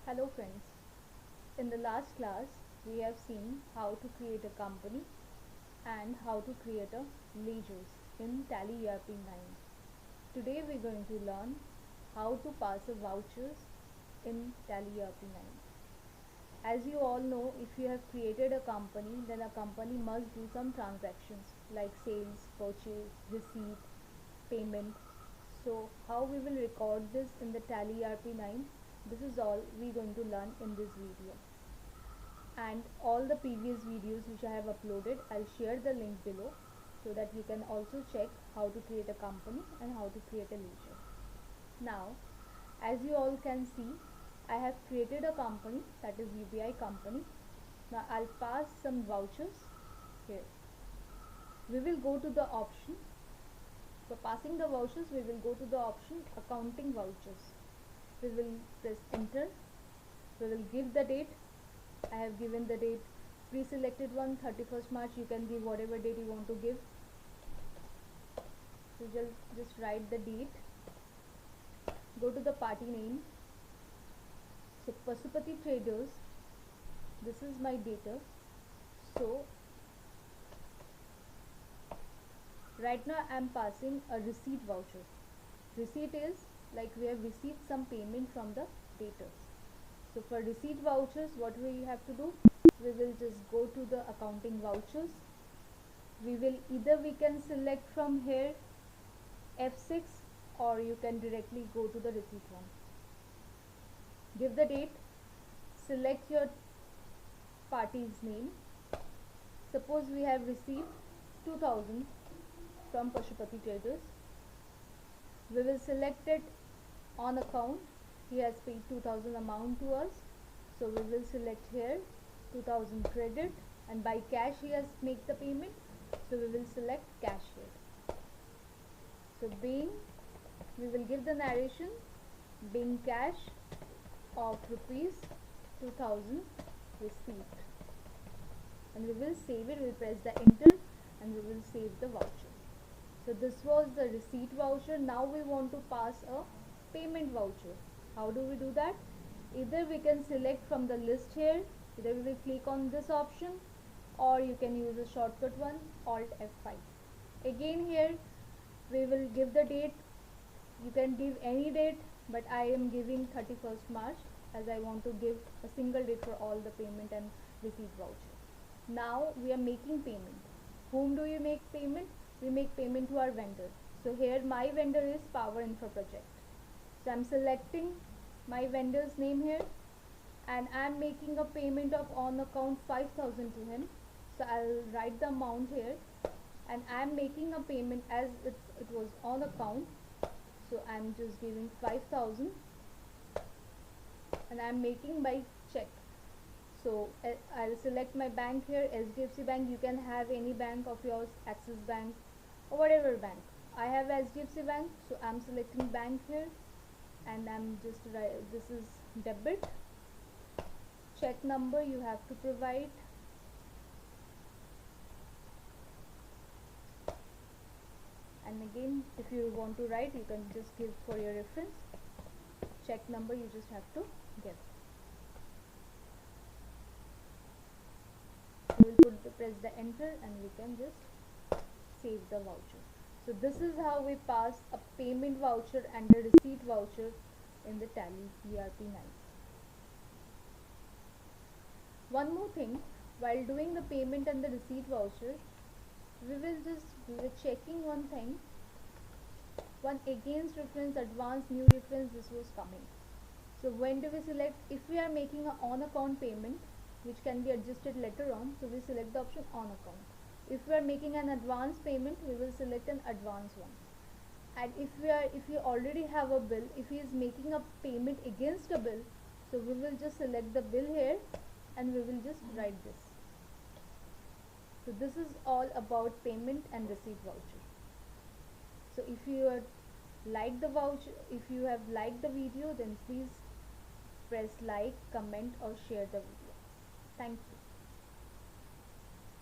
Hello friends, in the last class we have seen how to create a company and how to create a ledgers in Tally ERP9. Today we are going to learn how to pass a vouchers in Tally ERP9. As you all know, if you have created a company, then a company must do some transactions like sales, purchase, receipt, payment. So how we will record this in the Tally ERP9, this is all we are going to learn in this video. And all the previous videos which I have uploaded, I'll share the link below so that you can also check how to create a company and how to create a ledger. Now, as you all can see, I have created a company, that is UBI company. Now I'll pass some vouchers here. We will go to the option. For passing the vouchers, we will go to the option accounting vouchers. We will press enter. We will give the date. I have given the date pre-selected one, 31st March. You can give whatever date you want to give. So just write the date. Go to the party name. So Pasupati Traders, this is my data. So right now I am passing a receipt voucher. Receipt is like we have received some payment from the debtors. So for receipt vouchers, what we have to do, we will just go to the accounting vouchers. We can select from here F6, or you can directly go to the receipt one. Give the date, select your party's name. Suppose we have received 2000 from Pashupati Traders. We will select it on account. He has paid 2000 amount to us, so we will select here 2000 credit, and by cash he has make the payment, so we will select cash here. So being, we will give the narration, being cash of rupees 2000 received, and we will save it. We will press the enter and we will save the voucher. So this was the receipt voucher. Now we want to pass a payment voucher. How do we do that? Either we can select from the list here, either we will click on this option, or you can use a shortcut one, Alt F5. Again here we will give the date. You can give any date, but I am giving 31st March as I want to give a single date for all the payment and receipt voucher. Now we are making payment. Whom do you make payment? We make payment to our vendor. So here my vendor is Power Infra Project. So I am selecting my vendor's name here, and I am making a payment of on account 5000 to him. So I'll write the amount here, and I am making a payment as it was on account. So I am just giving 5000, and I am making by check. So I'll select my bank here, SDFC Bank. You can have any bank of yours, Axis Bank or whatever bank. I have SDFC Bank, so I'm selecting bank here, and I'm just this is debit. Check number you have to provide. And again, if you want to write, you can just give for your reference. Check number you just have to give. We will press the enter, and we can just save the voucher. So this is how we pass a payment voucher and a receipt voucher in the Tally ERP9. One more thing, while doing the payment and the receipt voucher, we were checking one thing. One against reference, advanced new reference, this was coming. So when do we select? If we are making an on account payment, which can be adjusted later on, so we select the option on account. If we are making an advance payment, we will select an advance one. And if you already have a bill, if he is making a payment against a bill, so we will just select the bill here, and we will just write this. So this is all about payment and receipt voucher. So if you have liked the video, then please press like, comment or share the video. Thank you.